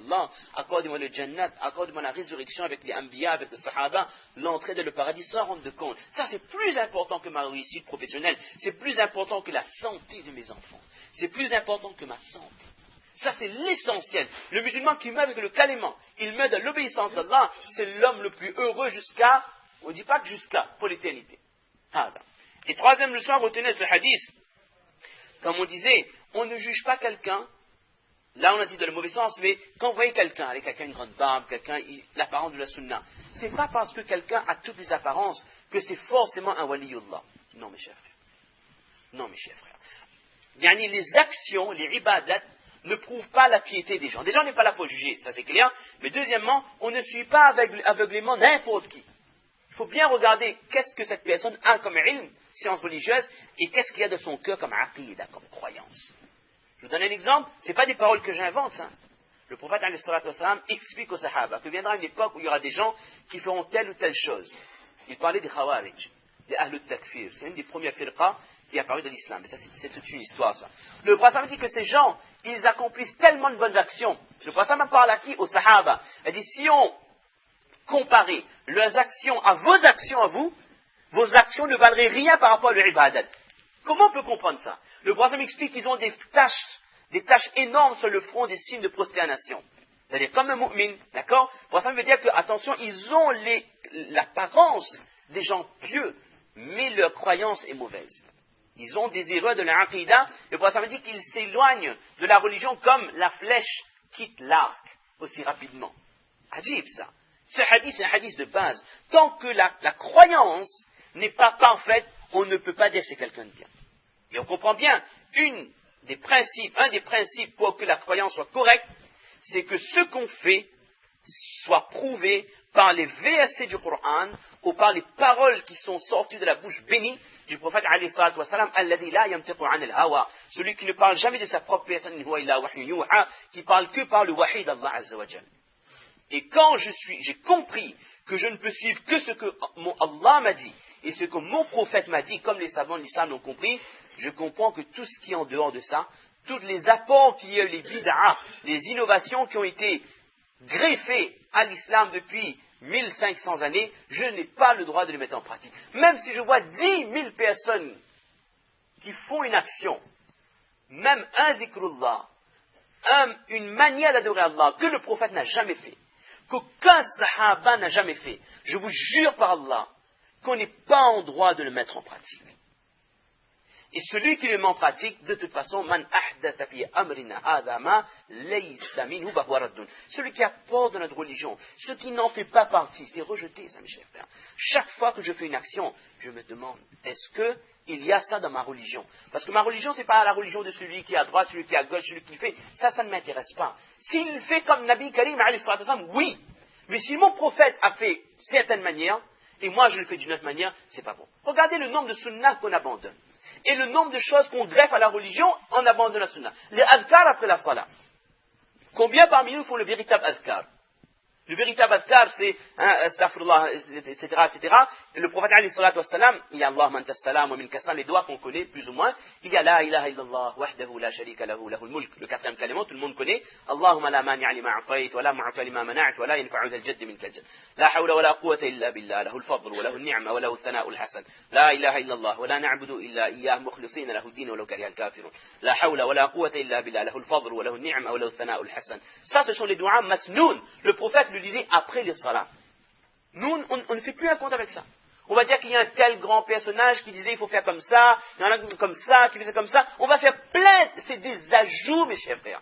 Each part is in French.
Allah, accorde-moi le Jannat, accorde-moi la résurrection avec les Anbiya, avec les Sahaba, l'entrée dans le paradis, sans rendre de compte. Ça, c'est plus important que ma réussite professionnelle, c'est plus important que la santé de mes enfants, c'est plus important que ma santé. Ça, c'est l'essentiel. Le musulman qui meurt avec le caliment, il meurt dans l'obéissance d'Allah, c'est l'homme le plus heureux jusqu'à, on ne dit pas que jusqu'à, pour l'éternité. Et troisième leçon à retenir de ce hadith, comme on disait, on ne juge pas quelqu'un, là on a dit dans le mauvais sens, mais quand vous voyez quelqu'un, avec quelqu'un une grande barbe, quelqu'un, l'apparence de la sunna, c'est pas parce que quelqu'un a toutes les apparences que c'est forcément un waliyullah. Non mes chers frères. Non mes chers frères. Yani les actions, les ibadat, ne prouvent pas la piété des gens. Déjà on n'est pas là pour juger, ça c'est clair, mais deuxièmement, on ne suit pas aveuglément n'importe qui. Il faut bien regarder qu'est-ce que cette personne a comme ilm, science religieuse, et qu'est-ce qu'il y a de son cœur comme aqidah, comme croyance. Je vous donne un exemple, ce n'est pas des paroles que j'invente. Le prophète explique aux sahaba que viendra une époque où il y aura des gens qui feront telle ou telle chose. Il parlait des khawarij, des ahlul takfir. C'est une des premières firqa qui est apparue dans l'islam. Ça, c'est toute une histoire, ça. Le prophète dit que ces gens, ils accomplissent tellement de bonnes actions. Le prophète parle à qui? Aux sahaba. Il dit, si on comparer leurs actions à vos actions à vous, vos actions ne valeraient rien par rapport à leur ibadat. Comment on peut comprendre ça? Le prophète explique qu'ils ont des tâches énormes sur le front des signes de prosternation. C'est-à-dire comme un mu'min, d'accord? Le prophète veut dire que, attention, ils ont l'apparence des gens pieux, mais leur croyance est mauvaise. Ils ont des erreurs de leur aqidah. Le prophète dit qu'ils s'éloignent de la religion comme la flèche quitte l'arc aussi rapidement. Ajib ça. Ce hadith, c'est un hadith de base. Tant que la croyance n'est pas parfaite, on ne peut pas dire que c'est quelqu'un de bien. Et on comprend bien, un des principes pour que la croyance soit correcte, c'est que ce qu'on fait soit prouvé par les versets du Coran ou par les paroles qui sont sorties de la bouche bénie du prophète alayhi salatu wa salam, alladhi la yamtiqu an al-hawa, celui qui ne parle jamais de sa propre personne, qui parle que par le wahi d'Allah azza wa jalla. Et quand j'ai compris que je ne peux suivre que ce que Allah m'a dit et ce que mon prophète m'a dit, comme les savants de l'islam l'ont compris, je comprends que tout ce qui est en dehors de ça, tous les apports qu'il y a eu, les bid'ah, les innovations qui ont été greffées à l'islam depuis 1500 années, je n'ai pas le droit de les mettre en pratique. Même si je vois 10 000 personnes qui font une action, même un zikrullah, une manière d'adorer Allah que le prophète n'a jamais fait, qu'aucun sahaba n'a jamais fait, je vous jure par Allah qu'on n'est pas en droit de le mettre en pratique. Et celui qui le met en pratique, de toute façon, man ahdatha fi amrina hadha ma laysa minhu fa huwa raddun. Celui qui apporte dans notre religion, ce qui n'en fait pas partie, c'est rejeté, ça mes chers frères. Chaque fois que je fais une action, je me demande, est-ce que il y a ça dans ma religion? Parce que ma religion, c'est pas la religion de celui qui est à droite, celui qui est à gauche, celui qui le fait. Ça ne m'intéresse pas. S'il le fait comme Nabi Karim, oui. Mais si mon prophète a fait certaines manières, et moi je le fais d'une autre manière, c'est pas bon. Regardez le nombre de sunnahs qu'on abandonne. Et le nombre de choses qu'on greffe à la religion en abandonnant la sunna. Les adhkar après la salat. Combien parmi nous font le véritable adhkar? Le véritable adhkar, c'est astaghfirullah, etc., etc. Et le prophète alayhi salatu wassalam, il y a Allahumma anta salam wa minka salam, les doigts qu'on connaît plus ou moins. Il y a la ilaha illallah wahdahu la sharika lahu lahul mulk, le quatrième kalima, tout le monde connaît. Allahumma la mani'a lima a'tayt wa la mu'ta lima mana'at wa la yanfa'u dhal jadd minka jadd. La hawla wa la quwwata illa billah, lahul fadl wa lahul ni'ma wa lahul thana'ul hasan. La ilaha illallah wa la na'budu illa iyyah mukhlisina lahu ad-din wa law kariha al-kafirun. La hawla wa la quwwata illa billah, lahul fadl wa lahul ni'ma wa lahul thana'ul hasan. Ça, ce sont les doigts masnoun. Le prophète le disait après les salats. Nous, on ne fait plus un compte avec ça. On va dire qu'il y a un tel grand personnage qui disait il faut faire comme ça, il y en a comme ça, qui faisait comme ça. On va faire plein, c'est des ajouts, mes chers frères.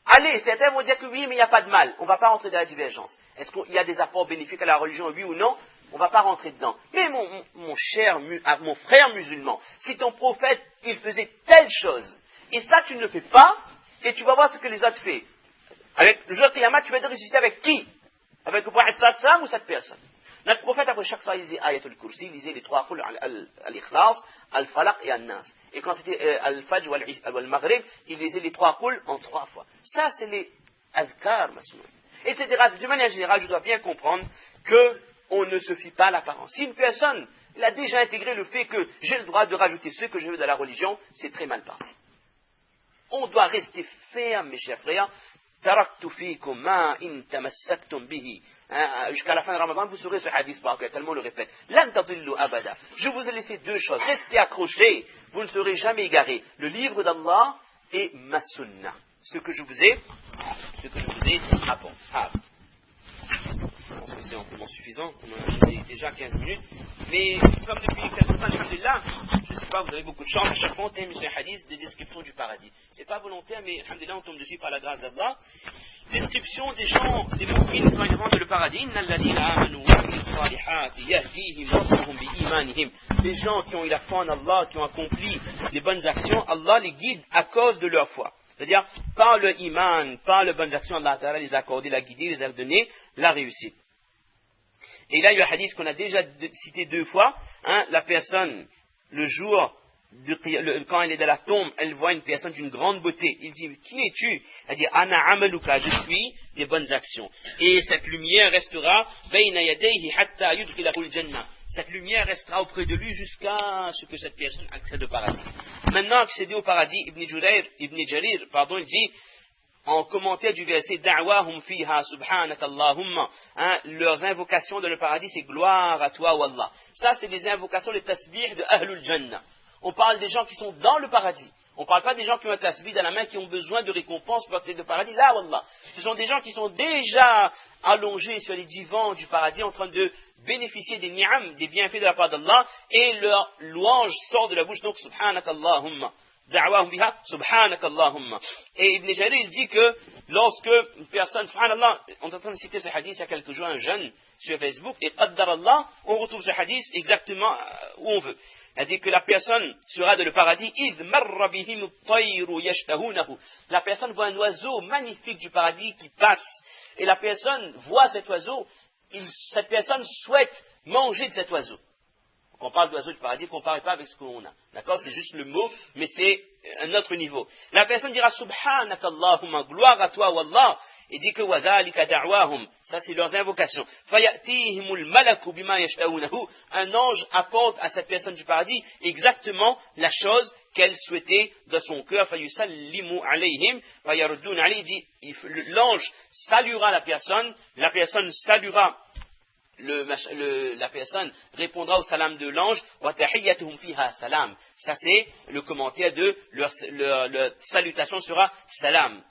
Allez, certains vont dire que oui, mais il n'y a pas de mal. On ne va pas rentrer dans la divergence. Est-ce qu'il y a des apports bénéfiques à la religion, oui ou non? On ne va pas rentrer dedans. Mais mon frère musulman, si ton prophète, il faisait telle chose, et ça tu ne le fais pas, et tu vas voir ce que les autres font. Avec le jour de Qiyamah, tu vas te résister avec qui? Avec le prophète sallam ou cette personne? Notre prophète, après chaque fois, il lisait Ayatul Kursi, il lisait les trois qul al-Ikhlas, al-Falaq et al-Nas. Et quand c'était al-Fajr ou al-Maghrib, il lisait les trois qul en 3 fois. Ça, c'est les azkar, masnoun. Etc. De manière générale, je dois bien comprendre qu'on ne se fie pas à l'apparence. Si une personne, elle a déjà intégré le fait que j'ai le droit de rajouter ce que je veux dans la religion, c'est très mal parti. On doit rester ferme, mes chers frères. taraktu fikum ma in tamassaktum bihi. Jusqu'à la fin de Ramadan, vous saurez ce hadith par cœur, tellement on le répète. Lan tadillu abada. Je vous ai laissé deux choses. Restez accrochés, vous ne serez jamais égarés. Le livre d'Allah et ma sunna. Ce que je vous ai apporté. Je pense que c'est amplement suffisant. On a déjà 15 minutes. Mais comme depuis quelques temps, alhamdulillah, je ne sais pas, vous avez beaucoup de chance. À chaque fois, on termine sur un hadith de description du paradis. Ce n'est pas volontaire, mais alhamdulillah, on tombe dessus par la grâce d'Allah. Description des gens, des mu'mins quand ils rentrent dans le paradis. Les gens qui ont eu la foi en Allah, qui ont accompli les bonnes actions, Allah les guide à cause de leur foi. C'est-à-dire, par le iman, par les bonnes actions, Allah Ta'ala les a accordé la guidée, les a donné la réussite. Et là, il y a un hadith qu'on a déjà cité deux fois. La personne, le jour, quand elle est dans la tombe, elle voit une personne d'une grande beauté. Il dit, qui es-tu? Elle dit, Ana amaluka, je suis des bonnes actions. Et cette lumière restera, bayna yadayhi hatta yudkhilahu al-jannah. Cette lumière restera auprès de lui jusqu'à ce que cette personne accède au paradis. Maintenant, accéder au paradis, Ibn Jarir, il dit, en commentaire du verset Da'wahum fiha subhanakallahumma, leurs invocations dans le paradis, c'est gloire à toi, Wallah. Ça, c'est des invocations, les tasbih de Ahlul Jannah. On parle des gens qui sont dans le paradis. On ne parle pas des gens qui ont un tasbih dans la main, qui ont besoin de récompenses pour accéder au paradis. Là, Wallah. Ce sont des gens qui sont déjà allongés sur les divans du paradis, en train de bénéficier des ni'am, des bienfaits de la part d'Allah, et leur louange sort de la bouche. Donc, subhanakallahumma. Da'wahum biha, subhanakallahumma. Et Ibn Jarir, il dit que lorsque une personne, subhanallah, on est en train de citer ce hadith il y a quelques jours, un jeune sur Facebook, et qaddar Allah, on retrouve ce hadith exactement où on veut. Elle dit que la personne sera dans le paradis. La personne voit un oiseau magnifique du paradis qui passe. Et la personne voit cet oiseau. Cette personne souhaite manger de cet oiseau. Quand on parle d'oiseau du paradis, on ne compare pas avec ce qu'on a. D'accord? C'est juste le mot, mais c'est un autre niveau. La personne dira Subhanakallahumma, gloire à toi, Wallah. Et dit que wadhalika da'wahum, ça c'est leurs invocations. Fayatihimul malaku bima yashtaunahu, un ange apporte à cette personne du paradis exactement la chose qu'elle souhaitait dans son cœur. Fayusallimu alayhim, fayaruddun alayhi, l'ange saluera la personne saluera la personne répondra au salam de l'ange. Salam. Ça c'est le commentaire de leur salutation sera salam.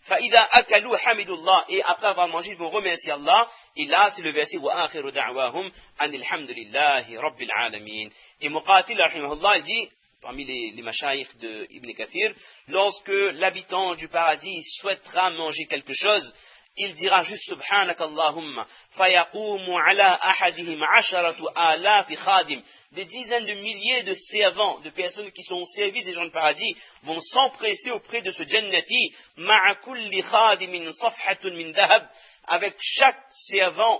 فَإِذَا أَكَلُوا حَمِدُ اللَّهِ, et après avoir mangé, ils vont remercier Allah. Et là, c'est le verset وَآخِرُ دَعْوَاهُمْ أَنِ الْحَمْدُ لِلَّهِ رَبِّ الْعَالَمِينَ. Et Muqatil, rahimahullah, il dit, parmi les mashayikh de Ibn Kathir, lorsque l'habitant du paradis souhaitera manger quelque chose, il dira juste subhanakallahumma, fayaqumu ala ahadihim asharatu alafi khadim. Des dizaines de milliers de servants, de personnes qui sont au service des gens du paradis, vont s'empresser auprès de ce jannati, ma'a kulli khadimin safhatun min dahab, avec chaque servant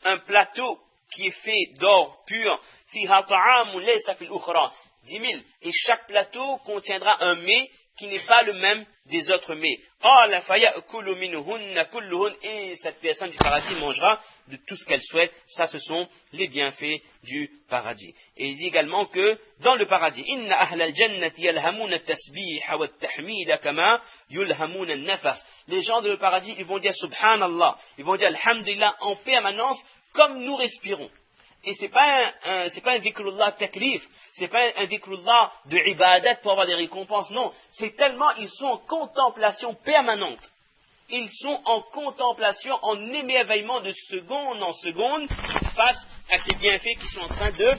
un plateau qui est fait d'or pur, fiha ta'amu laysa fil ukhra, 10 000, et chaque plateau contiendra un mets qui n'est pas le même des autres mets. Et cette personne du paradis mangera de tout ce qu'elle souhaite. Ça, ce sont les bienfaits du paradis. Et il dit également que dans le paradis, Inna ahlal jannati yalhamuna tasbiha wa tahmida kama yulhamuna nafas. Les gens de le paradis, ils vont dire subhanallah, ils vont dire alhamdulillah en permanence comme nous respirons. Et c'est pas un dhikrullah taklif, c'est pas un dhikrullah de ibadat pour avoir des récompenses, non. C'est tellement, ils sont en contemplation permanente. Ils sont en contemplation, en émerveillement de seconde en seconde face à ces bienfaits qui sont en train de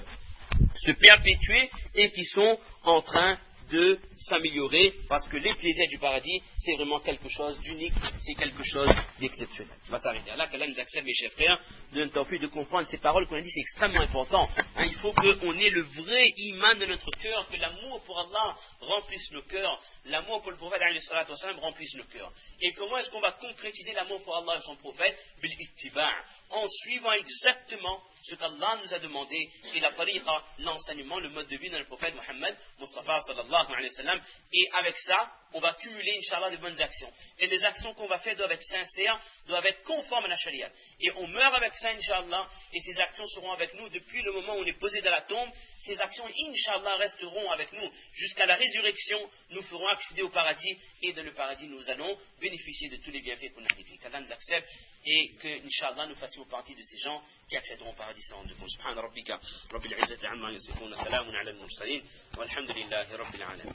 se perpétuer et qui sont en train de s'améliorer, parce que les plaisirs du paradis, c'est vraiment quelque chose d'unique, c'est quelque chose d'exceptionnel. On va s'arrêter là, qu'Allah nous accepte, mes chers frères, de notre envie de comprendre ces paroles qu'on a dit, c'est extrêmement important. Il faut qu'on ait le vrai iman de notre cœur, que l'amour pour Allah remplisse nos cœurs, l'amour pour le prophète remplisse nos cœurs. Et comment est-ce qu'on va concrétiser l'amour pour Allah et son prophète? Bil ittiba', en suivant exactement ce qu'Allah nous a demandé, et la tariqa, l'enseignement, le mode de vie de notre prophète Muhammad Mustafa sallallahu alayhi wa sallam. Et avec ça, on va cumuler, Inch'Allah, de bonnes actions. Et les actions qu'on va faire doivent être sincères, doivent être conformes à la charia. Et on meurt avec ça, Inch'Allah, et ces actions seront avec nous depuis le moment où on est posé dans la tombe. Ces actions, Inch'Allah, resteront avec nous jusqu'à la résurrection. Nous ferons accéder au paradis, et dans le paradis, nous allons bénéficier de tous les bienfaits qu'on a décrits. Qu'Allah nous accepte, et que, Inch'Allah, nous fassions partie de ces gens qui accéderont au paradis sans de Subhana rabbika, rabbil izzati amma yasifun, salamun ala al-mursalin, walhamdulillahi rabbil alamin.